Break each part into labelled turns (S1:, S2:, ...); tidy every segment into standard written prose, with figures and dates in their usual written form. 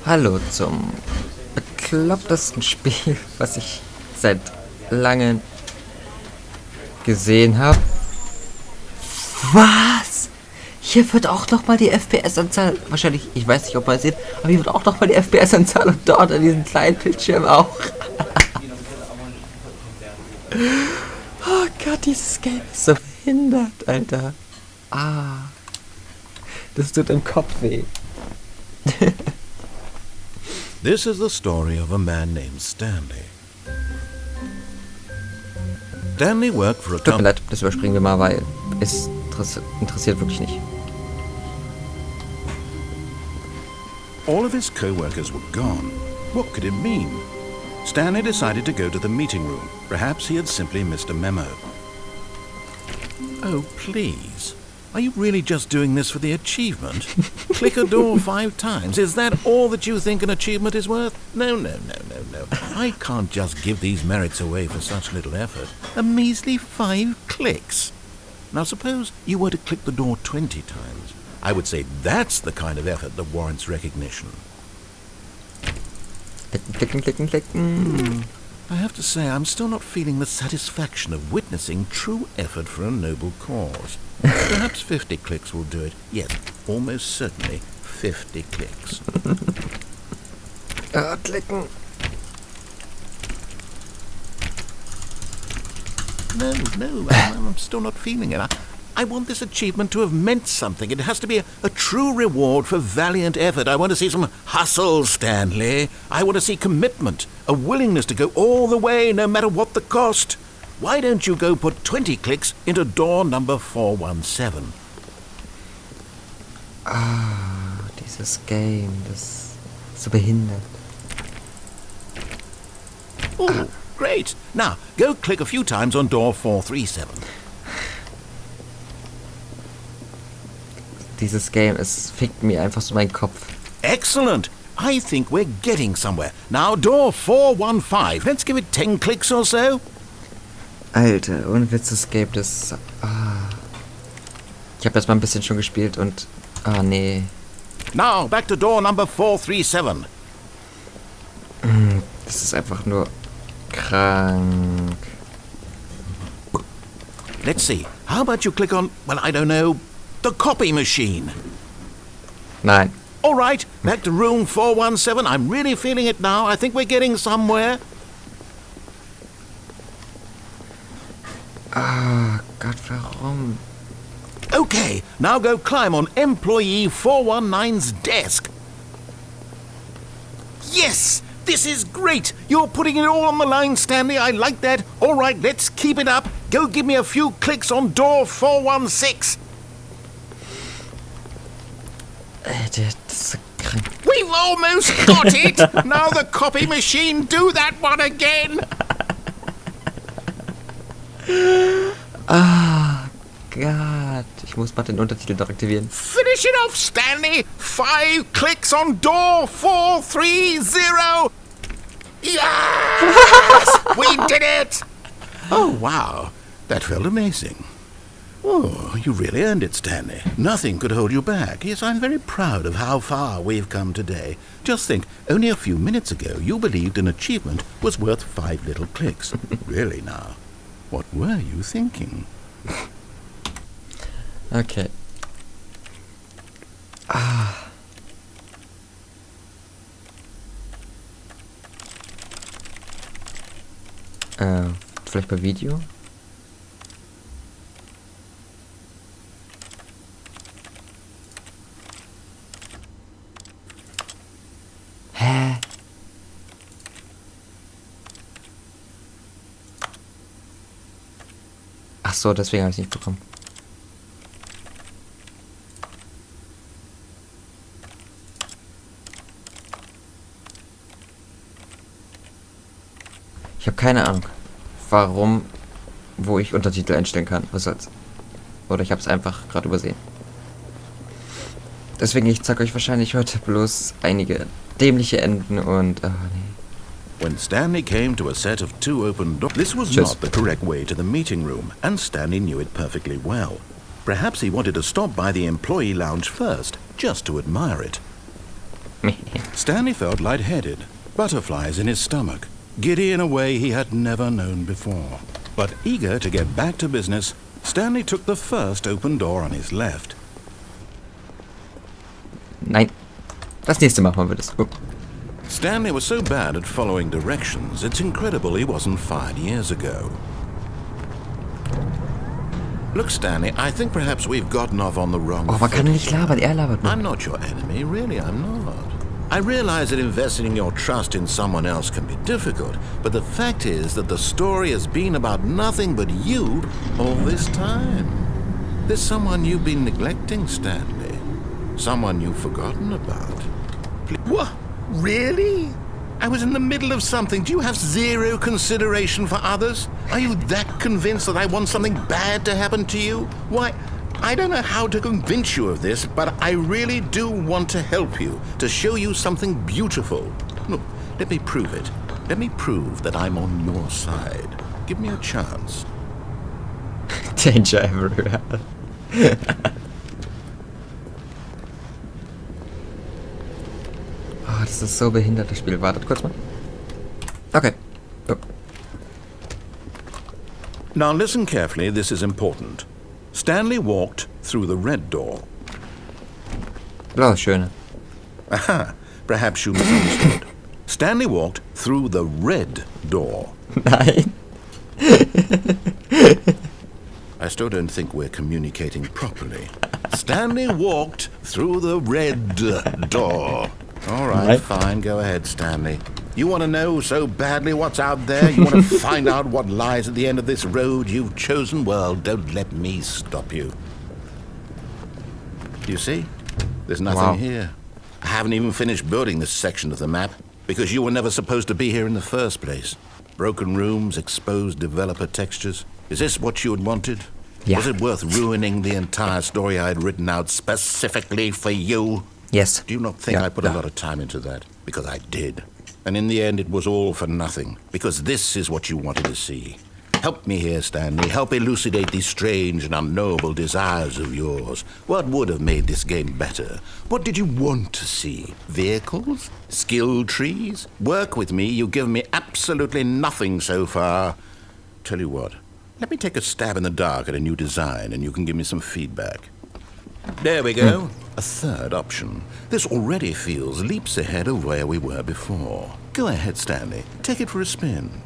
S1: Hallo zum beklopptesten Spiel, was ich seit langem gesehen habe. Was? Hier wird auch nochmal die FPS-Anzahl, wahrscheinlich, ich weiß nicht, ob man es sieht, aber hier wird auch nochmal die FPS-Anzahl und dort an diesem kleinen Bildschirm auch. Oh Gott, dieses Game ist so behindert, Alter. Das tut im Kopf weh.
S2: This is the story of a man named Stanley. Stanley worked for a
S1: Tut mir
S2: company.
S1: leid, das überspringen wir mal, weil es interessiert wirklich nicht.
S2: All of his co-workers were gone. What could it mean? Stanley decided to go to the meeting room. Perhaps he had simply missed a memo. Oh, please. Are you really just doing this for the achievement? Click a door 5 times. Is that all that you think an achievement is worth? No. I can't just give these merits away for such little effort. A measly 5 clicks. Now suppose you were to click the door 20 times. I would say that's the kind of effort that warrants recognition.
S1: Klicken.
S2: I have to say, I'm still not feeling the satisfaction of witnessing true effort for a noble cause. Perhaps 50 clicks will do it. Yes, almost certainly 50 clicks.
S1: Klicken.
S2: No, I'm still not feeling it. I want this achievement to have meant something. It has to be a true reward for valiant effort. I want to see some hustle, Stanley. I want to see commitment, a willingness to go all the way, no matter what the cost. Why don't you go put 20 clicks into door number 417?
S1: Dieses Game, das ist so behindert.
S2: Oh, great. Now, go click a few times on door 437.
S1: Dieses Game, es fickt mir einfach so meinen Kopf.
S2: Excellent. I think we're getting somewhere. Now, door 415. Let's give it 10 clicks or so.
S1: Alter, ohne Witz, das Game, das... Ich habe erst mal ein bisschen schon gespielt und... nee.
S2: Now, back to door number 437.
S1: Das ist einfach nur krank.
S2: Let's see. How about you click on, well, I don't know, the copy machine?
S1: Nein.
S2: All right, back to room 417. I'm really feeling it now. I think we're getting somewhere.
S1: Gott, warum?
S2: Okay, now go climb on employee 419's desk. Yes! This is great! You're putting it all on the line, Stanley. I like that. All right, let's keep it up. Go give me a few clicks on door 416.
S1: Das ist so krank.
S2: We've almost got it! Now the copy machine, do that one again!
S1: Gott, ich muss mal den Untertitel noch aktivieren.
S2: Finish it off, Stanley! 5 clicks on door 430! Yes! We did it! Oh, wow. That felt amazing. Oh, you really earned it, Stanley. Nothing could hold you back. Yes, I'm very proud of how far we've come today. Just think, only a few minutes ago you believed an achievement was worth 5 little clicks. Really now, what were you thinking?
S1: Okay. Vielleicht bei Video? Hä? Ach so, deswegen habe ich es nicht bekommen. Ich habe keine Ahnung, wo ich Untertitel einstellen kann. Was soll's? Oder ich habe es einfach gerade übersehen. Deswegen, ich zeige euch wahrscheinlich heute bloß einige dämliche Enden und... nee.
S2: When Stanley came to a set of 2 open doors, this was not the correct way to the meeting room, and Stanley knew it perfectly well. Perhaps he wanted to stop by the employee lounge first, just to admire it. Stanley felt lightheaded, butterflies in his stomach, giddy in a way he had never known before. But eager to get back to business, Stanley took the first open door on his left.
S1: Nein. Das nächste Mal machen wir das. Guck.
S2: Stanley was so bad at following directions, it's incredible he wasn't fired years ago. Look, Stanley, I think perhaps we've gotten off on the wrong
S1: Oh, man kann
S2: foot.
S1: nicht labern. Er labert nur.
S2: I'm not your enemy, really, I'm not. I realize that investing your trust in someone else can be difficult, but the fact is that the story has been about nothing but you all this time. There's someone you've been neglecting, Stanley. Someone you've forgotten about. What? Really? I was in the middle of something. Do you have zero consideration for others? Are you that convinced that I want something bad to happen to you? Why, I don't know how to convince you of this, but I really do want to help you, to show you something beautiful. Look, let me prove it. Let me prove that I'm on your side. Give me a chance.
S1: Danger everywhere. Oh, das ist so behindert, das Spiel. Wartet kurz mal. Okay. Oh.
S2: Now listen carefully, this is important. Stanley walked through the red door.
S1: Blau ist schöner.
S2: Aha, perhaps you misunderstood. Stanley walked through the red door.
S1: Nein.
S2: I still don't think we're communicating properly. Stanley walked through the red door. All right,
S1: Right.
S2: fine, go ahead, Stanley. You want to know so badly what's out there? You want to find out what lies at the end of this road you've chosen? Well, don't let me stop you. You see? There's nothing
S1: Wow.
S2: here. I haven't even finished building this section of the map because you were never supposed to be here in the first place. Broken rooms, exposed developer textures. Is this what you had wanted?
S1: Yeah.
S2: Was it worth ruining the entire story I had written out specifically for you?
S1: Yes.
S2: Do you not think
S1: Yeah,
S2: I put
S1: yeah.
S2: a lot of time into that? Because I did. And in the end, it was all for nothing. Because this is what you wanted to see. Help me here, Stanley. Help elucidate these strange and unknowable desires of yours. What would have made this game better? What did you want to see? Vehicles? Skill trees? Work with me. You've given me absolutely nothing so far. Tell you what. Let me take a stab in the dark at a new design, and you can give me some feedback. There we go. A third option. This already feels leaps ahead of where we were before. Go ahead, Stanley. Take it for a spin.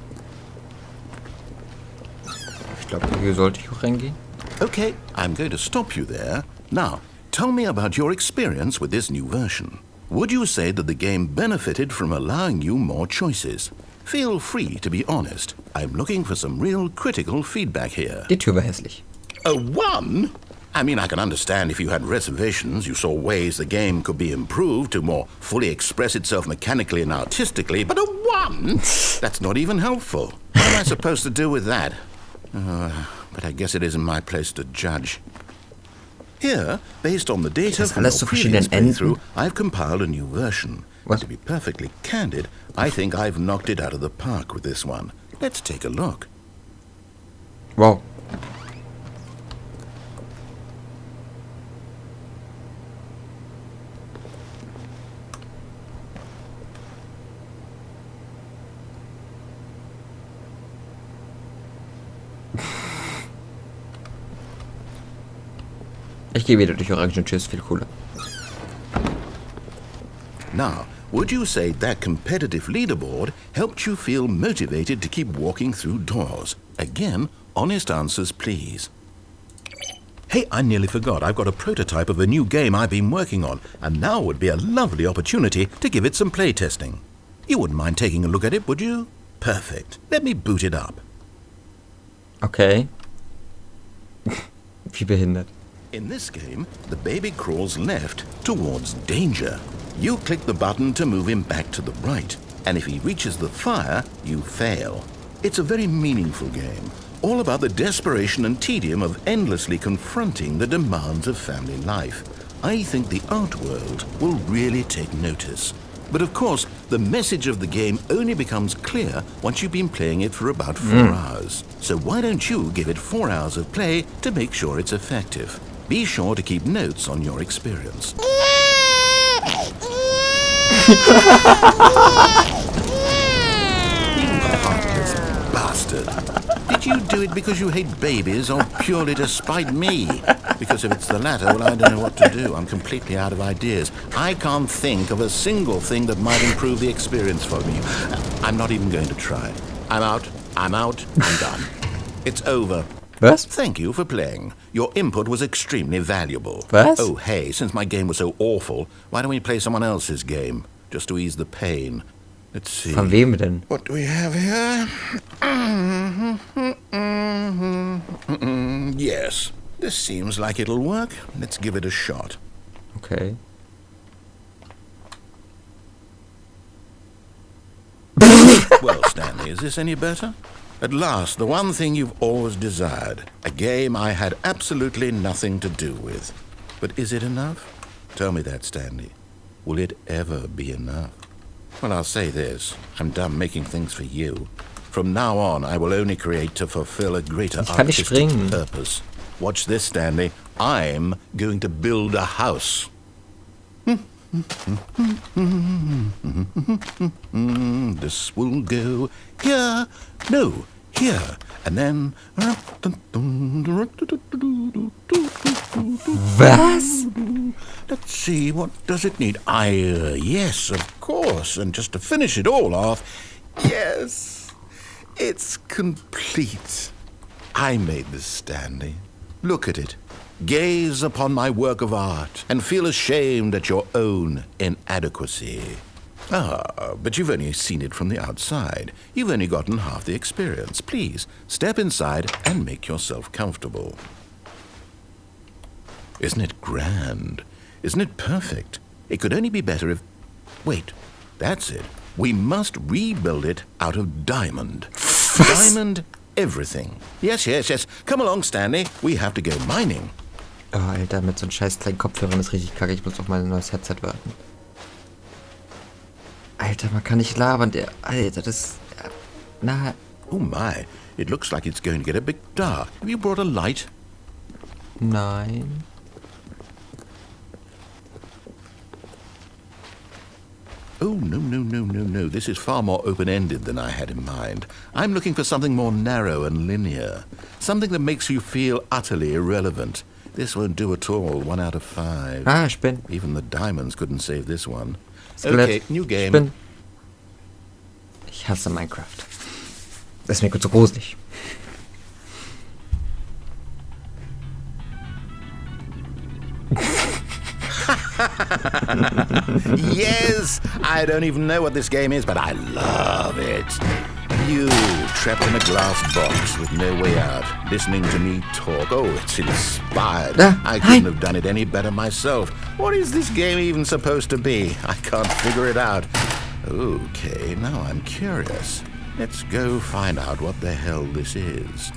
S1: Ich glaube, hier sollte ich auch reingehen.
S2: Okay, I'm going to stop you there. Now, tell me about your experience with this new version. Would you say that the game benefited from allowing you more choices? Feel free to be honest. I'm looking for some real critical feedback here.
S1: Die Tür war hässlich.
S2: A 1? I mean, I can understand if you had reservations, you saw ways the game could be improved to more fully express itself mechanically and artistically, but a 1? That's not even helpful. What am I supposed to do with that? But I guess it isn't my place to judge. Here, based on the data
S1: Das
S2: from your
S1: alles zu
S2: previous
S1: verschiedenen Enden?
S2: playthrough, I've compiled a new version.
S1: Was?
S2: To be perfectly candid, I think I've knocked it out of the park with this one. Let's take a look.
S1: Wow. Ich gehe wieder durch Orange. Tschüss, viel cooler.
S2: Now, would you say that competitive leaderboard helped you feel motivated to keep walking through doors? Again, honest answers, please. Hey, I nearly forgot. I've got a prototype of a new game I've been working on, and now would be a lovely opportunity to give it some playtesting. You wouldn't mind taking a look at it, would you? Perfect. Let me boot it up.
S1: Okay. Wie behindert.
S2: In this game, the baby crawls left towards danger. You click the button to move him back to the right, and if he reaches the fire, you fail. It's a very meaningful game, all about the desperation and tedium of endlessly confronting the demands of family life. I think the art world will really take notice. But of course, the message of the game only becomes clear once you've been playing it for about 4 hours. So why don't you give it 4 hours of play to make sure it's effective? Be sure to keep notes on your experience. Heartless bastard. Did you do it because you hate babies or purely to spite me? Because if it's the latter, well, I don't know what to do. I'm completely out of ideas. I can't think of a single thing that might improve the experience for me. I'm not even going to try. I'm out. I'm done. It's over.
S1: Was?
S2: Thank you for playing. Your input was extremely valuable.
S1: Was?
S2: Oh, hey, since my game was so awful, why don't we play someone else's game? Just to ease the pain. Let's see.
S1: Von wem denn?
S2: What do we have here? Yes. This seems like it'll work. Let's give it a shot.
S1: Okay.
S2: Well, Stanley, is this any better? At last, the one thing you've always desired. A game I had absolutely nothing to do with. But is it enough? Tell me that, Stanley. Will it ever be enough? Well, I'll say this. I'm done making things for you. From now on, I will only create to fulfill a greater
S1: Ich kann nicht
S2: artistic
S1: springen.
S2: purpose. Watch this, Stanley. I'm going to build a house. This will go here, no, here, and then...
S1: Was?
S2: Let's see, what does it need? Yes, of course, and just to finish it all off, yes, it's complete. I made this, Stanley. Look at it. Gaze upon my work of art and feel ashamed at your own inadequacy. Ah, but you've only seen it from the outside. You've only gotten half the experience. Please, step inside and make yourself comfortable. Isn't it grand? Isn't it perfect? It could only be better if... Wait, that's it. We must rebuild it out of diamond. Diamond everything. Yes. Come along, Stanley. We have to go mining.
S1: Oh, Alter, mit so einem scheiß kleinen Kopfhörern ist richtig kacke. Ich muss auf mein neues Headset warten. Alter, man kann nicht labern. Alter, das... Na...
S2: Oh my, it looks like it's going to get a bit dark. Have you brought a light?
S1: Nein.
S2: Oh, no. This is far more open-ended than I had in mind. I'm looking for something more narrow and linear. Something that makes you feel utterly irrelevant. This won't do at all. 1 out of 5.
S1: Ah, Spinn.
S2: Even the diamonds couldn't save this one.
S1: Skelett.
S2: Okay, new game.
S1: Spinn. Ich hasse Minecraft. Das ist mir gut so gruselig.
S2: Yes! I don't even know what this game is, but I love it. You, trapped in a glass box with no way out, listening to me talk. Oh, it's inspired. I couldn't have done it any better myself. What is this game even supposed to be? I can't figure it out. Okay, now I'm curious. Let's go find out what the hell this is.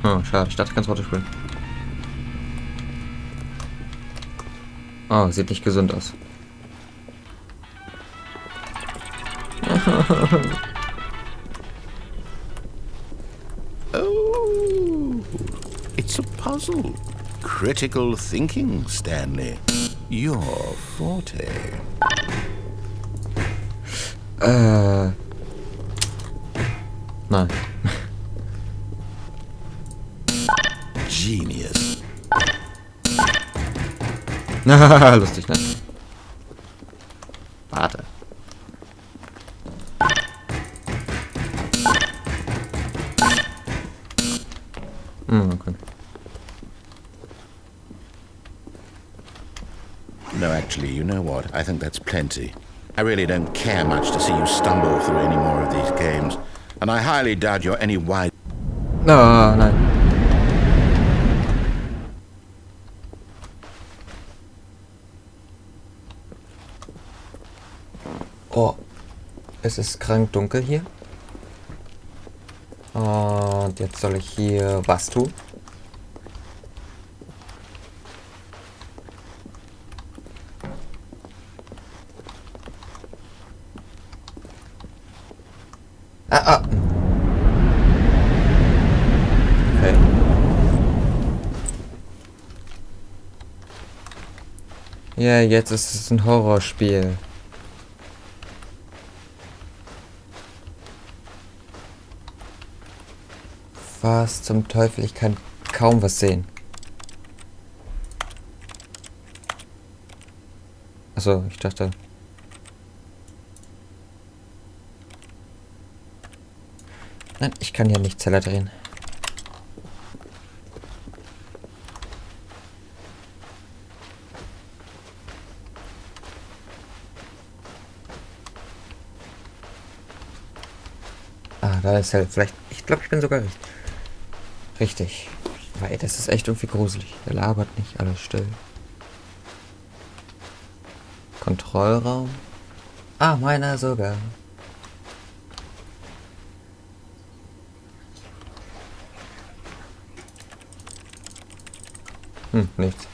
S1: Oh, schade. Ich dachte, du kannst runterspringen. Oh, sieht nicht gesund aus.
S2: Oh, it's a puzzle. Critical thinking, Stanley. Your forte.
S1: Nein.
S2: Genius.
S1: Lustig, ne? Warte. Okay.
S2: No, actually, you know what? I think that's plenty. I really don't care much to see you stumble through any more of these games. And I highly doubt you're any wise...
S1: No, nein. Oh, es ist krank dunkel hier. Und jetzt soll ich hier was tun? Okay. Ja, jetzt ist es ein Horrorspiel. Was zum Teufel? Ich kann kaum was sehen. Achso, ich dachte... Nein, ich kann hier nicht Zeller drehen. Ah, da ist halt vielleicht... Ich glaube, ich bin sogar richtig. Weil das ist echt irgendwie gruselig. Der labert nicht, alles still. Kontrollraum. Ah, meiner sogar. Nichts.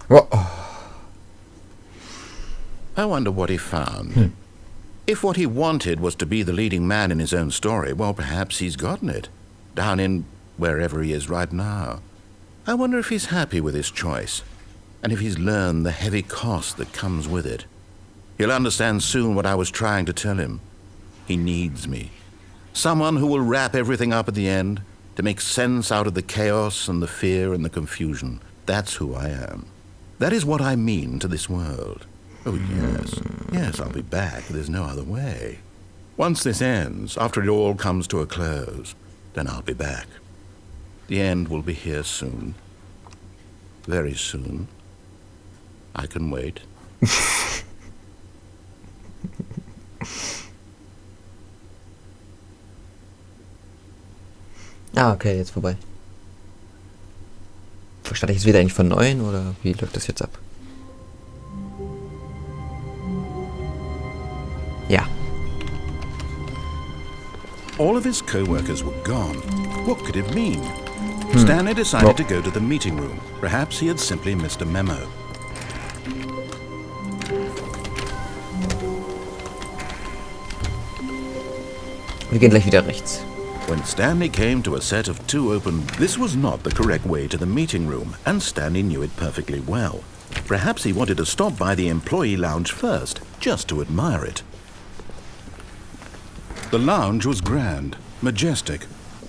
S1: Oh.
S2: I wonder what he found. If what he wanted was to be the leading man in his own story, well, perhaps he's gotten it. Down in wherever he is right now. I wonder if he's happy with his choice. And if he's learned the heavy cost that comes with it. He'll understand soon what I was trying to tell him. He needs me. Someone who will wrap everything up at the end, to make sense out of the chaos and the fear and the confusion. That's who I am. That is what I mean to this world. Oh, yes. Yes, I'll be back. There's no other way. Once this ends, after it all comes to a close, then I'll be back. The end will be here soon. Very soon. I can wait.
S1: Ah, okay, jetzt vorbei. Starte ich jetzt wieder eigentlich von neuem oder wie läuft das jetzt ab? Ja.
S2: All of his co-workers were gone. What could it mean? Stanley decided to go to the meeting room. Perhaps he had simply missed a memo.
S1: Wir gehen gleich wieder rechts.
S2: When Stanley came to a set of two open... This was not the correct way to the meeting room, and Stanley knew it perfectly well. Perhaps he wanted to stop by the employee lounge first, just to admire it. The lounge was grand, majestic,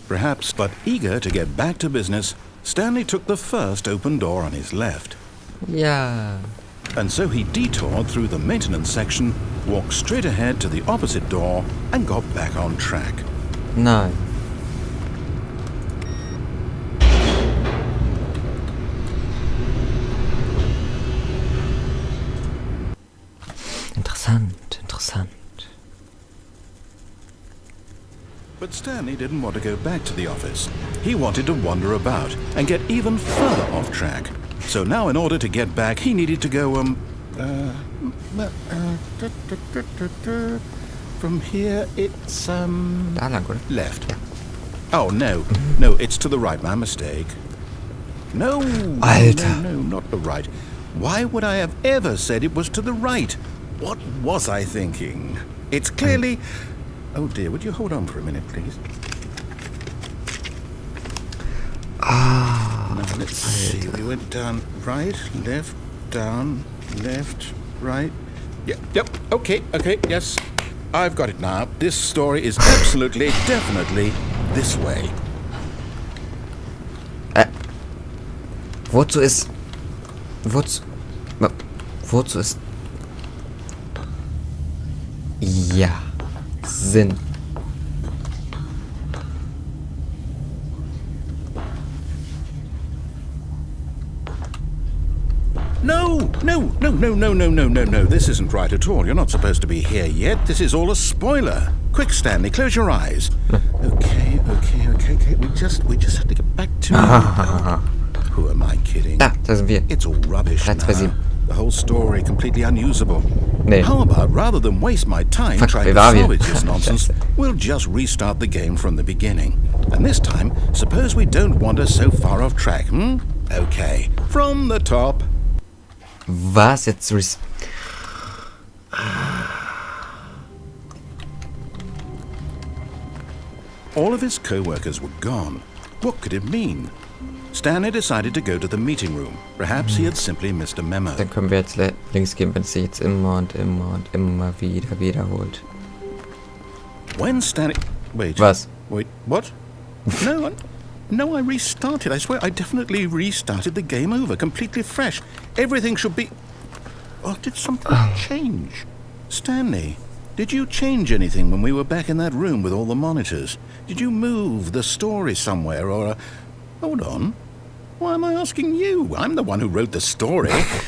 S2: perhaps, but eager to get back to business, Stanley took the first open door on his left.
S1: Ja.
S2: And so he detoured through the maintenance section, walked straight ahead to the opposite door, and got back on track.
S1: Nein. Interessant.
S2: But Stanley didn't want to go back to the office. He wanted to wander about and get even further off track. So now in order to get back, he needed to go, from here, it's,
S1: Da lang, oder?
S2: left.
S1: Ja.
S2: Oh, no, it's to the right, my mistake. No,
S1: Alter.
S2: no, not the right. Why would I have ever said it was to the right? What was I thinking? It's clearly... Oh dear, would you hold on for a minute, please?
S1: Ah.
S2: Now, let's see. We went down right, left, down, left, right. Yeah, yep, okay, yes. I've got it now. This story is absolutely, definitely this way.
S1: Wozu ist... Ja. Sinn.
S2: No. This isn't right at all. You're not supposed to be here yet. This is all a spoiler. Quick, Stanley, close your eyes. Okay. We just have to get back to... Who am I kidding?
S1: Da sind wir.
S2: It's all rubbish
S1: Platz bei
S2: now.
S1: 7.
S2: The whole story completely unusable.
S1: Nee.
S2: How about, rather than waste my time
S1: Fuck,
S2: trying to
S1: wer war wir?
S2: salvage this nonsense, we'll just restart the game from the beginning. And this time, suppose we don't wander so far off track, Okay, from the top.
S1: Was jetzt?
S2: All of his co-workers were gone. What could it mean? Stanley decided to go to the meeting room. Perhaps he had simply missed a memo.
S1: Dann können wir jetzt links gehen, wenn es sich jetzt immer und immer und immer wieder wiederholt.
S2: When Stanley... Wait.
S1: Was?
S2: Wait, what? No, I restarted. I swear, I definitely restarted the game over, completely fresh. Everything should be... Oh, did something change? Stanley, did you change anything when we were back in that room with all the monitors? Did you move the story somewhere or... Hold on. Why am I asking you? I'm the one who wrote the story. It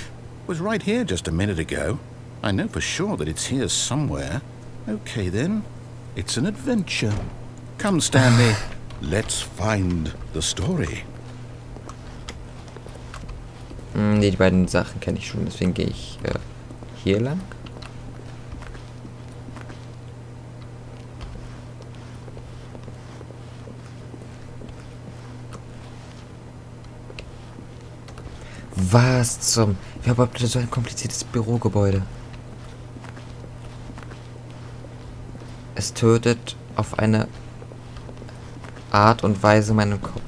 S2: was right here just a minute ago. I know for sure that it's here somewhere. Okay, then. It's an adventure. Come, Stanley. Let's find the story.
S1: Die beiden Sachen kenne ich schon, deswegen gehe ich hier lang. Was zum... Wir haben bitte so ein kompliziertes Bürogebäude. Es tötet auf eine Art und Weise meinen Kopf.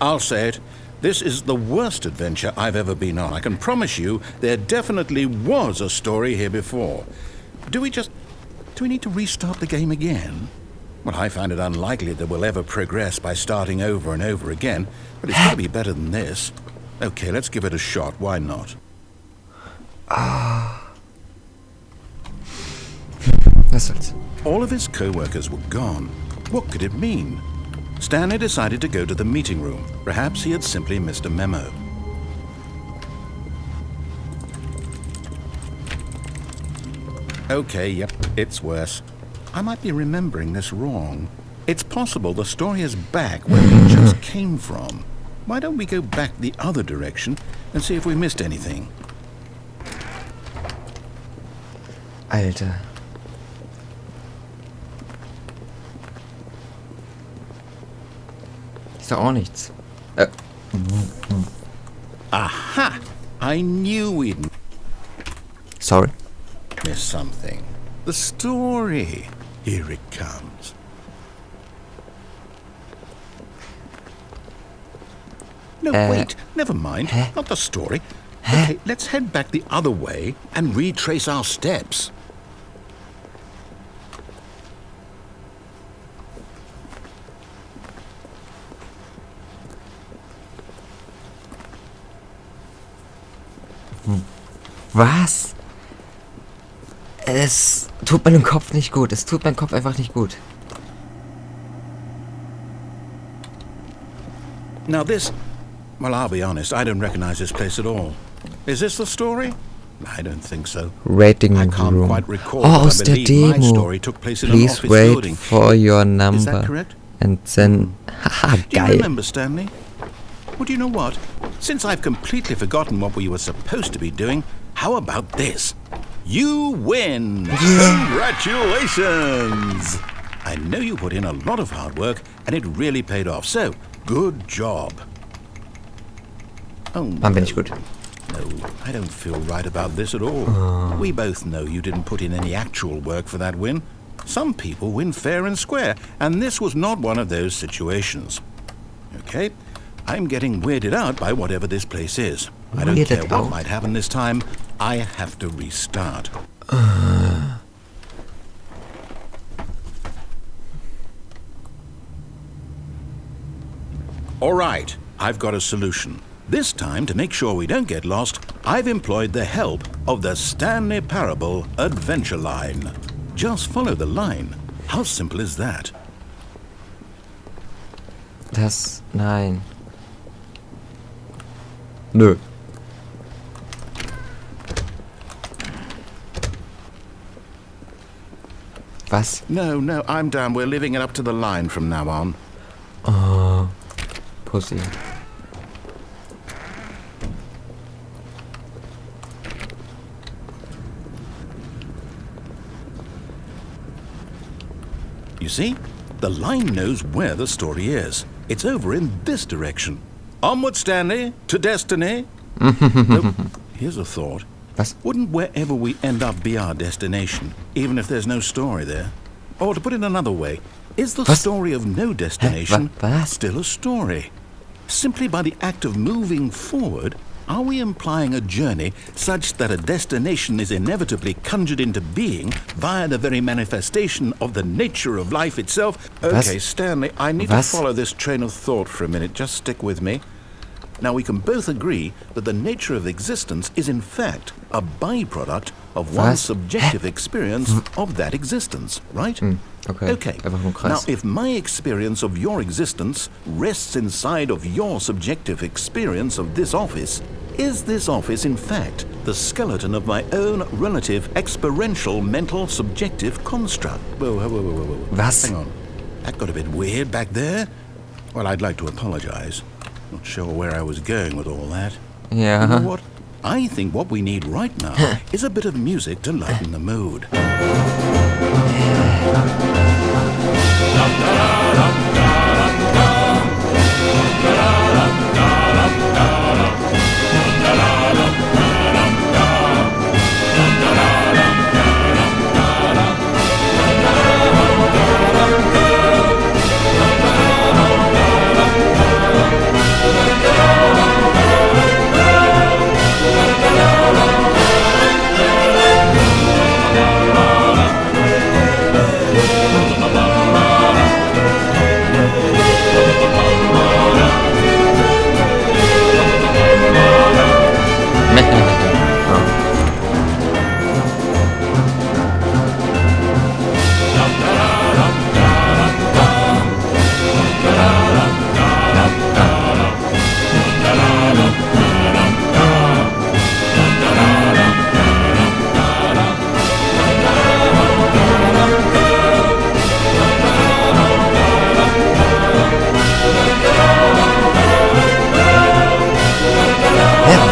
S2: I'll say it. This is the worst adventure I've ever been on. I can promise you there definitely was a story here before. Do we need to restart the game again? Well, I find it unlikely that we'll ever progress by starting over and over again, but it's got to be better than this. Okay, let's give it a shot. Why not?
S1: Was soll's?
S2: All of his co-workers were gone. What could it mean? Stanley decided to go to the meeting room. Perhaps he had simply missed a memo. Okay, yep, it's worse. I might be remembering this wrong. It's possible the story is back where we just came from. Why don't we go back the other direction and see if we missed anything?
S1: Alter. Ist doch auch nichts.
S2: Aha! I knew we'd
S1: Sorry.
S2: miss something. The story. Here it comes. No, wait. Never mind. Not the story. Okay, let's head back the other way and retrace our steps.
S1: Was? Es tut meinem Kopf nicht gut. Es tut meinem Kopf einfach nicht gut.
S2: Now this... Well, I'll be honest, I don't recognize this place at all. Is this the story? I don't think so.
S1: Rating
S2: I can't
S1: Room.
S2: quite recall,
S1: Oh,
S2: but
S1: aus
S2: I
S1: der
S2: believe my
S1: Demo.
S2: story took place in an
S1: Please
S2: office
S1: wait
S2: building.
S1: for your
S2: Is that
S1: number.
S2: correct?
S1: And then... Haha,
S2: Do you
S1: geil.
S2: remember, Stanley? Well, do you know what? Since I've completely forgotten what we were supposed to be doing, how about this? You win! Congratulations! I know you put in a lot of hard work, and it really paid off, so good job. Oh,
S1: Dann bin ich gut.
S2: no, I don't feel right about this at all. We both know you didn't put in any actual work for that win. Some people win fair and square, and this was not one of those situations. Okay, I'm getting weirded out by whatever this place is. I don't care
S1: Weirded
S2: what
S1: out?
S2: might happen this time. I have to restart. All right, I've got a solution. This time, to make sure we don't get lost, I've employed the help of the Stanley Parabel Adventure Line. Just follow the line. How simple is that?
S1: Das... Nein. Nö. Was?
S2: No, I'm down. We're living it up to the line from now on.
S1: Oh. Pussy.
S2: You see? The line knows where the story is. It's over in this direction. Onward, Stanley, to destiny. Nope. Here's a thought.
S1: Was?
S2: Wouldn't wherever we end up be our destination, even if there's no story there? Or to put it another way, is the
S1: Was?
S2: story of no destination
S1: Was?
S2: still a story? Simply by the act of moving forward, are we implying a journey such that a destination is inevitably conjured into being via the very manifestation of the nature of life itself? Okay, Stanley, I need to follow this train of thought for a minute. Just stick with me. Now, we can both agree that the nature of existence is in fact a byproduct of one's subjective experience of that existence, right?
S1: Okay. Einfach nur
S2: Now,
S1: Kreis.
S2: if my experience of your existence rests inside of your subjective experience of this office, is this office in fact the skeleton of my own relative experiential mental subjective construct? Whoa.
S1: Was?
S2: Hang on. That got a bit weird back there. Well, I'd like to apologize. Not sure where I was going with all that.
S1: Ja.
S2: You know what? I think what we need right now is a bit of music to lighten the mood.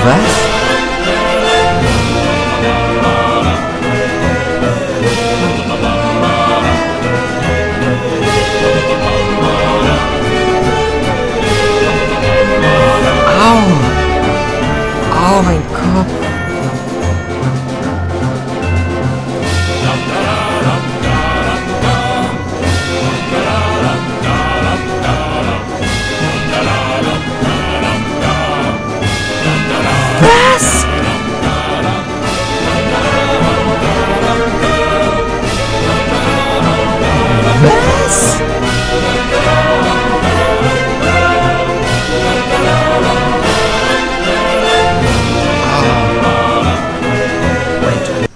S1: Was? Au, mein Kopf. Was? Was?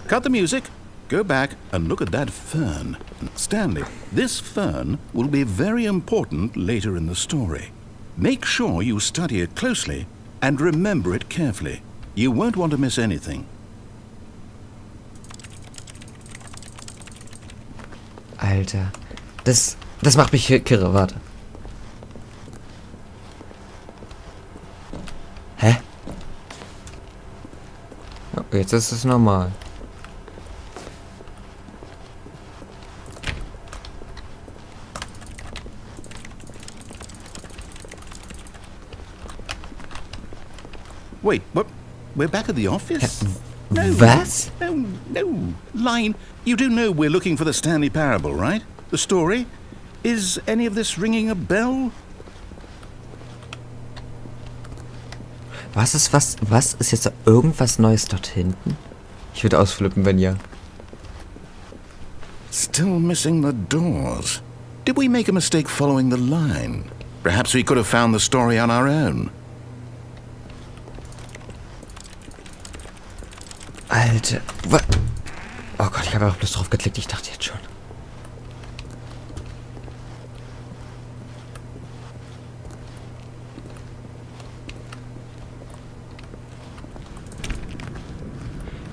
S2: Cut the music. Go back and look at that fern. Stanley, this fern will be very important later in the story. Make sure you study it closely and remember it carefully. You won't want to miss anything.
S1: Alter. Das macht mich kirre, warte. Hä? Oh, jetzt ist es normal.
S2: Wait, what? We're back at the office?
S1: Was?
S2: No. Line, you do know we're looking for the Stanley Parabel, right? The story? Is any of this ringing a bell?
S1: Was ist jetzt da irgendwas Neues dort hinten? Ich würde ausflippen, wenn ja.
S2: Still missing the doors. Did we make a mistake following the line? Perhaps we could have found the story on our own.
S1: Alter. Oh Gott, ich habe auch bloß drauf geklickt. Ich dachte jetzt schon.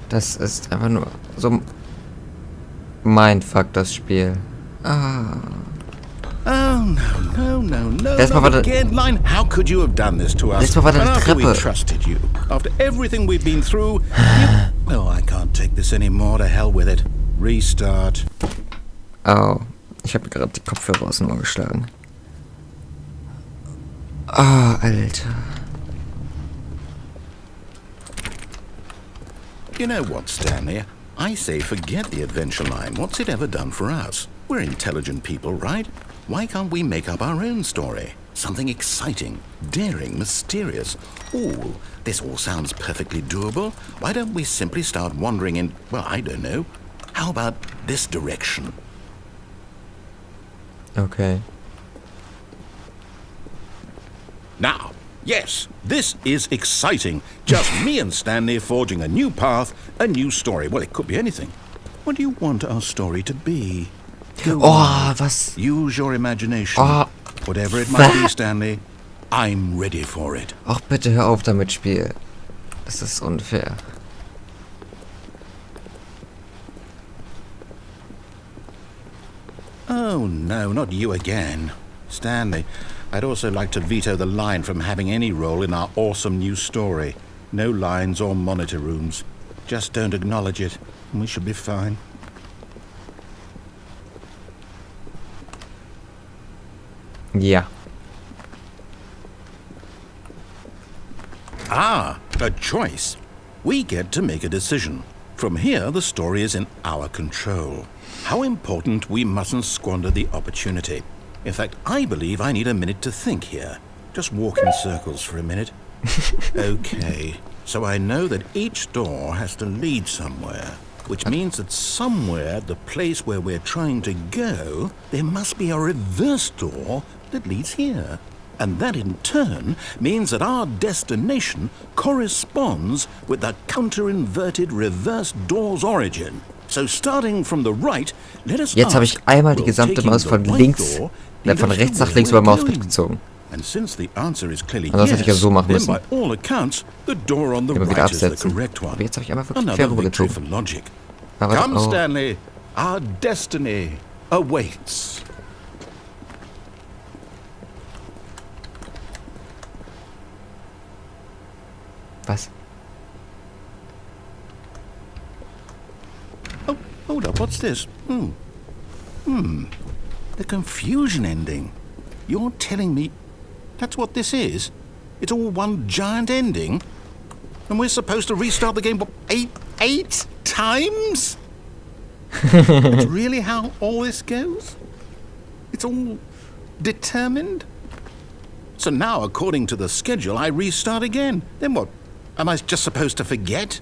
S1: Das ist einfach nur so Mindfuck, das Spiel. Ah.
S2: Oh, no.
S1: Letztes Mal war da...
S2: Again, Line, how could you have done this to us?
S1: Letztes Mal war da eine
S2: After we
S1: Treppe.
S2: trusted you, after everything we've been through, oh, I can't take this anymore. To hell with it. Restart.
S1: Au. Ich habe mir gerade die Kopfhörer aus dem Ohr geschlagen. Ah, Alter.
S2: You know what, Stanley? I say forget the adventure line. What's it ever done for us? We're intelligent people, right? Why can't we make up our own story? Something exciting, daring, mysterious. Ooh, this all sounds perfectly doable. Why don't we simply start wandering in, well, I don't know. How about this direction?
S1: Okay.
S2: Now, yes, this is exciting. Just me and Stanley forging a new path, a new story. Well, it could be anything. What do you want our story to be? Go on.
S1: Was?
S2: Use your imagination. Whatever it might be, Stanley, I'm ready for it.
S1: Ach, bitte hör auf damit, Spiel. Das ist unfair.
S2: Oh, no, not you again. Stanley, I'd also like to veto the line from having any role in our awesome new story. No lines or monitor rooms. Just don't acknowledge it, and we should be fine.
S1: Ja.
S2: Ah, a choice. We get to make a decision. From here, the story is in our control. How important we mustn't squander the opportunity. In fact, I believe I need a minute to think here. Just walk in circles for a minute. Okay, so I know that each door has to lead somewhere, which means that somewhere at the place where we're trying to go, there must be a reverse door that leads here. And that in turn means that our destination corresponds with the counter-inverted reverse door's origin. So starting from the right, let us
S1: Jetzt habe ich einmal die
S2: will
S1: gesamte
S2: taking
S1: Maus
S2: the
S1: von
S2: right
S1: links,
S2: door
S1: von
S2: lead us
S1: rechts
S2: to
S1: nach
S2: where
S1: links über
S2: we're
S1: Mauspad
S2: going?
S1: gezogen.
S2: And since the answer is clearly
S1: Also das hätte ich ja
S2: yes,
S1: so machen
S2: then
S1: müssen.
S2: by all accounts, the door on the
S1: Immer wieder
S2: right is the
S1: absetzen.
S2: correct one.
S1: Aber jetzt habe ich einmal wirklich
S2: Another
S1: quer
S2: victory
S1: rübergezogen.
S2: for logic.
S1: Aber
S2: Come, Stanley, our destiny awaits.
S1: Was?
S2: Oh, hold up, what's this? The confusion ending. You're telling me that's what this is? It's all one giant ending? And we're supposed to restart the game, what, eight times? That's really how all this goes? It's all determined? So now, according to the schedule, I restart again. Then what? Am I just supposed to forget?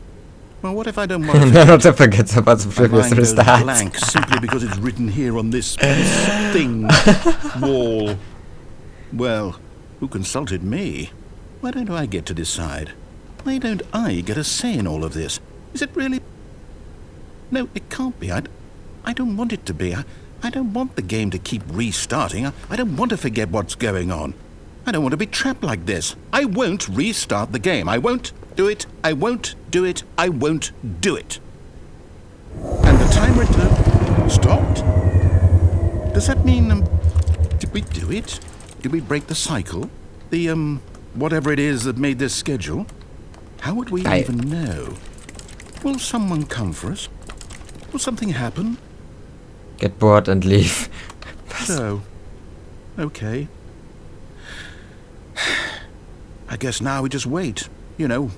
S2: Well, what if I don't want to forget?
S1: Not to forget about the
S2: My
S1: previous
S2: mind goes
S1: restart.
S2: blank simply because it's written here on this thing wall. Well, who consulted me? Why don't I get to decide? Why don't I get a say in all of this? Is it really? No, it can't be. I don't want it to be. I don't want the game to keep restarting. I don't want to forget what's going on. I don't want to be trapped like this. I won't restart the game. I won't do it. I won't do it. I won't do it. And the timer stopped? Does that mean, did we do it? Did we break the cycle? The, whatever it is that made this schedule? How would we even know? Will someone come for us? Will something happen?
S1: Get bored and leave.
S2: So, okay. I guess now we just wait. You know,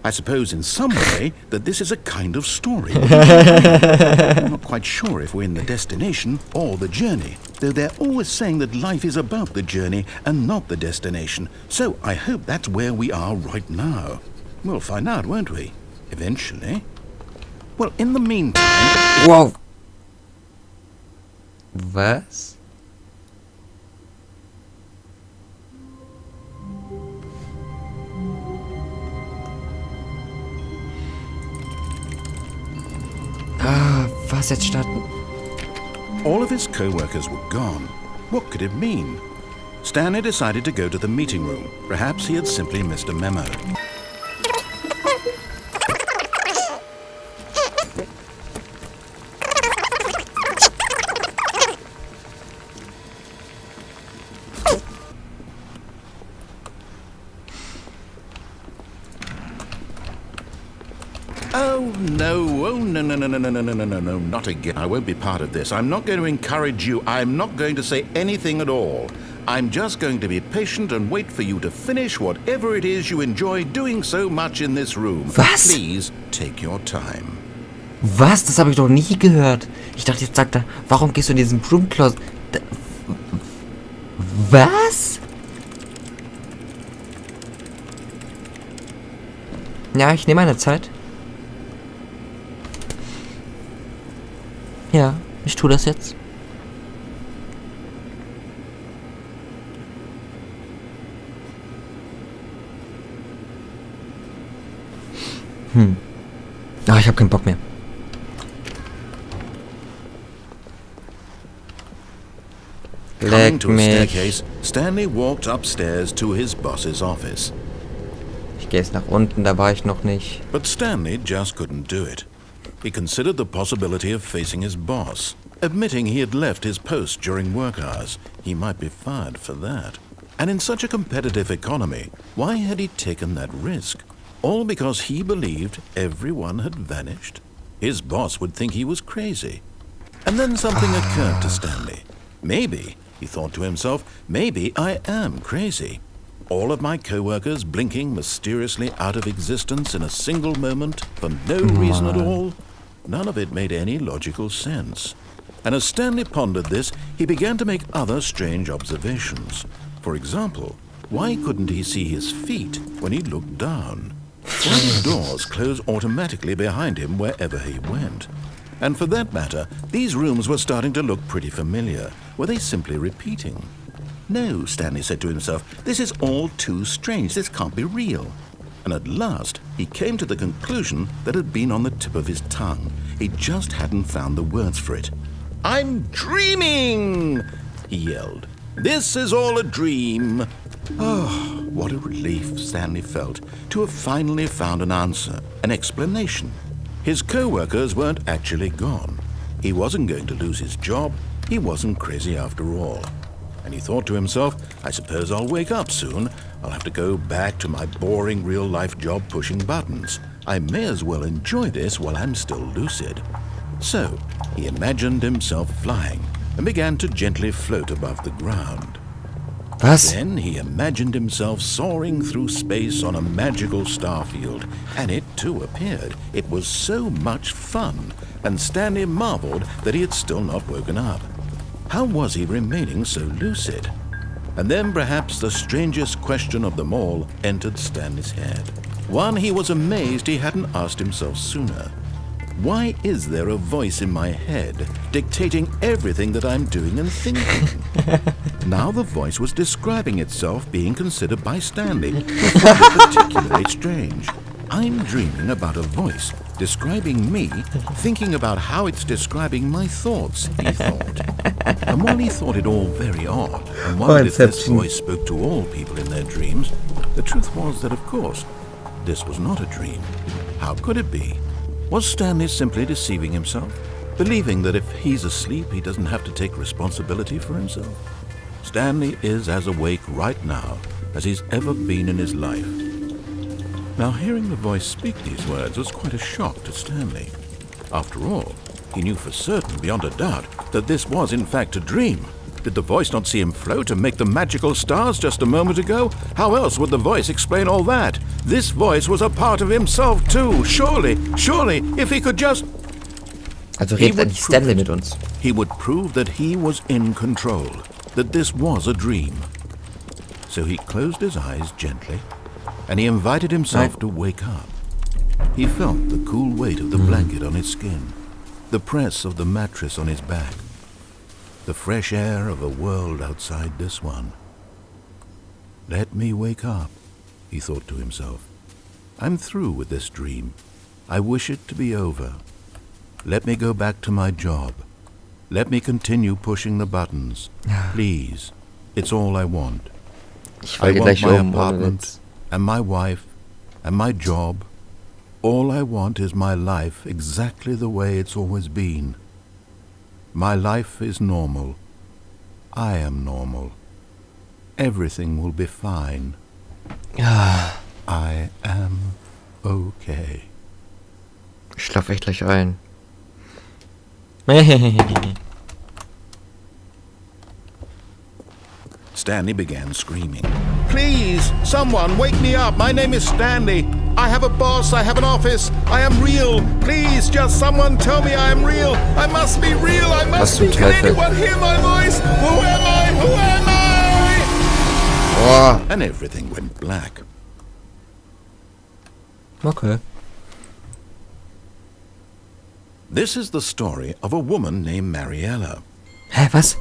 S2: I suppose in some way that this is a kind of story. I'm not quite sure if we're in the destination or the journey, though they're always saying that life is about the journey and not the destination. So I hope that's where we are right now. We'll find out, won't we? Eventually. Well, in the meantime...
S1: Wow. Was? Was jetzt starten?
S2: All of his co-workers were gone. What could it mean? Stanley decided to go to the meeting room. Perhaps he had simply missed a memo. Oh, no, no, not again. I won't be part of this. I'm not going to encourage you. I'm not going to say anything at all. I'm just going to be patient and wait for you to finish whatever it is you enjoy doing so much in this room.
S1: Was?
S2: Please take your time.
S1: Was? Das habe ich doch nie gehört. Ich dachte, jetzt sagt er, warum gehst du in diesen Broom Closet? Was? Ja, ich nehme meine Zeit. Ja, ich tue das jetzt. Ich habe keinen Bock mehr.
S2: Coming to a staircase, Stanley walked upstairs to his boss's office.
S1: Ich gehe jetzt nach unten, da war ich noch nicht.
S2: But Stanley just couldn't do it. He considered the possibility of facing his boss, admitting he had left his post during work hours. He might be fired for that. And in such a competitive economy, why had he taken that risk? All because he believed everyone had vanished? His boss would think he was crazy. And then something occurred to Stanley. Maybe, he thought to himself, maybe I am crazy. All of my co-workers blinking mysteriously out of existence in a single moment for no reason at all. None of it made any logical sense. And as Stanley pondered this, he began to make other strange observations. For example, why couldn't he see his feet when he looked down? Why did doors close automatically behind him wherever he went? And for that matter, these rooms were starting to look pretty familiar. Were they simply repeating? No, Stanley said to himself, this is all too strange. This can't be real. And at last, he came to the conclusion that had been on the tip of his tongue. He just hadn't found the words for it. I'm dreaming, he yelled. This is all a dream. Oh, what a relief Stanley felt to have finally found an answer, an explanation. His co-workers weren't actually gone. He wasn't going to lose his job. He wasn't crazy after all. And he thought to himself, I suppose I'll wake up soon. I'll have to go back to my boring real-life job pushing buttons. I may as well enjoy this while I'm still lucid. So, he imagined himself flying and began to gently float above the ground.
S1: Was?
S2: Then he imagined himself soaring through space on a magical starfield, and it too appeared. It was so much fun, and Stanley marveled that he had still not woken up. How was he remaining so lucid? And then perhaps the strangest question of them all entered Stanley's head. One he was amazed he hadn't asked himself sooner. Why is there a voice in my head dictating everything that I'm doing and thinking? Now the voice was describing itself being considered by Stanley, who found it particularly strange. I'm dreaming about a voice describing me, thinking about how it's describing my thoughts, he thought. And while he thought it all very odd, and wondered if this voice spoke to all people in their dreams, the truth was that, of course, this was not a dream. How could it be? Was Stanley simply deceiving himself, believing that if he's asleep, he doesn't have to take responsibility for himself? Stanley is as awake right now as he's ever been in his life. Now, hearing the voice speak these words was quite a shock to Stanley. After all, he knew for certain, beyond a doubt, that this was in fact a dream. Did the voice not see him float and make the magical stars just a moment ago? How else would the voice explain all that? This voice was a part of himself too. Surely, if he could just...
S1: Also redet eigentlich Stanley mit uns.
S2: He would prove that he was in control, that this was a dream. So he closed his eyes gently, and he invited himself to wake up. He felt the cool weight of the blanket on his skin, the press of the mattress on his back, the fresh air of a world outside this one. Let me wake up, he thought to himself. I'm through with this dream. I wish it to be over. Let me go back to my job. Let me continue pushing the buttons. Please. It's all I want. I want my apartment, and my wife, and my job. All I want is my life exactly the way it's always been. My life is normal. I am normal. Everything will be fine. I am okay.
S1: Ich schlafe echt gleich ein.
S2: Stanley began screaming. Please, someone, wake me up. My name is Stanley. I have a boss. I have an office. I am real. Please, just someone tell me I am real. I must be real. I must be. Can anyone hear my voice? Who am I? Who am I?
S1: Oh.
S2: And everything went black.
S1: Okay.
S2: This is the story of a woman named Mariella.
S1: Hä, was?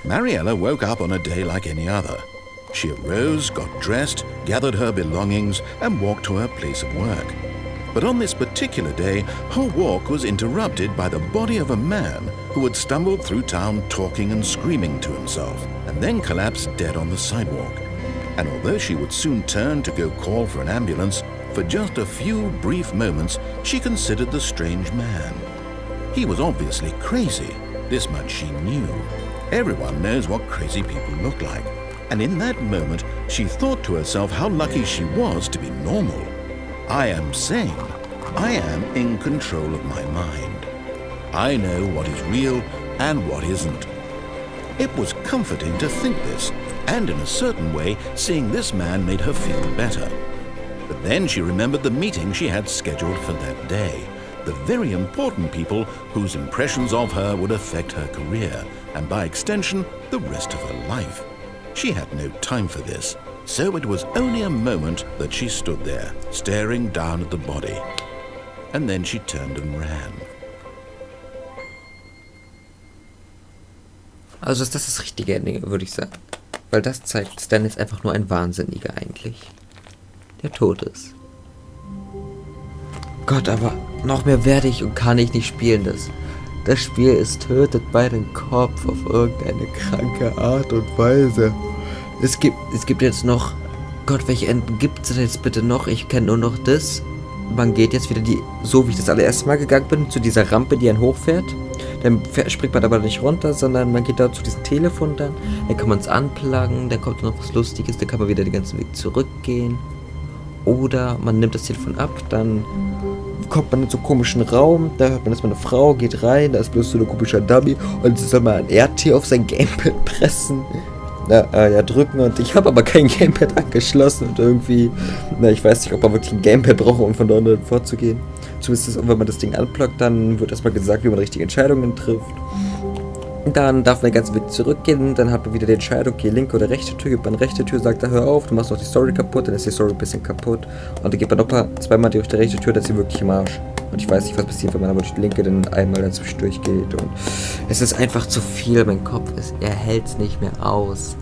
S2: Mariella woke up on a day like any other. She arose, got dressed, gathered her belongings, and walked to her place of work. But on this particular day, her walk was interrupted by the body of a man who had stumbled through town talking and screaming to himself, and then collapsed dead on the sidewalk. And although she would soon turn to go call for an ambulance, for just a few brief moments, she considered the strange man. He was obviously crazy. This much she knew. Everyone knows what crazy people look like. And in that moment, she thought to herself how lucky she was to be normal. I am sane. I am in control of my mind. I know what is real and what isn't. It was comforting to think this, and in a certain way, seeing this man made her feel better. But then she remembered the meeting she had scheduled for that day. The very important people whose impressions of her would affect her career, and by extension, the rest of her life. She had no time for this, so it was only a moment that she stood there, staring down at the body. And then she turned and ran.
S1: Also ist das richtige Ende, würde ich sagen. Weil das zeigt, Stan ist einfach nur ein Wahnsinniger eigentlich. Der tot ist. Gott, aber noch mehr werde ich und kann ich nicht spielen. Das Spiel ist tötet meinen Kopf auf irgendeine kranke Art und Weise. Es gibt jetzt noch... Gott, welche Enden gibt es jetzt bitte noch? Ich kenne nur noch das. Man geht jetzt wieder so wie ich das allererste Mal gegangen bin, zu dieser Rampe, die einen hochfährt. Dann springt man aber nicht runter, sondern man geht da zu diesem Telefon dann kann man es anpluggen, dann kommt noch was Lustiges, dann kann man wieder den ganzen Weg zurückgehen. Oder man nimmt das Telefon ab, dann kommt man in so einen komischen Raum, da hört man, dass man eine Frau geht rein, da ist bloß so ein komischer Dummy und sie soll mal ein RT auf sein Gamepad pressen. Drücken und ich habe aber kein Gamepad angeschlossen und irgendwie, ich weiß nicht, ob man wirklich ein Gamepad braucht, um von dort vorzugehen. Zumindest, wenn man das Ding anpluggt, dann wird erstmal gesagt, wie man richtige Entscheidungen trifft. Dann darf man den ganzen Weg zurückgehen, dann hat man wieder die Entscheidung, okay, linke oder rechte Tür, gibt man rechte Tür, sagt er, hör auf, du machst noch die Story kaputt, dann ist die Story ein bisschen kaputt. Und dann geht man nochmal zweimal durch die rechte Tür, dann ist sie wirklich im Arsch. Und ich weiß nicht, was passiert, wenn man aber durch die linke dann einmal dazwischen durchgeht. Und es ist einfach zu viel, mein Kopf er hält es nicht mehr aus.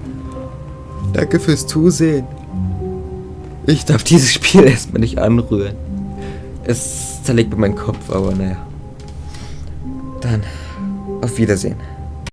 S1: Danke fürs Zusehen. Ich darf dieses Spiel erstmal nicht anrühren. Es zerlegt mir meinen Kopf, aber naja. Dann auf Wiedersehen.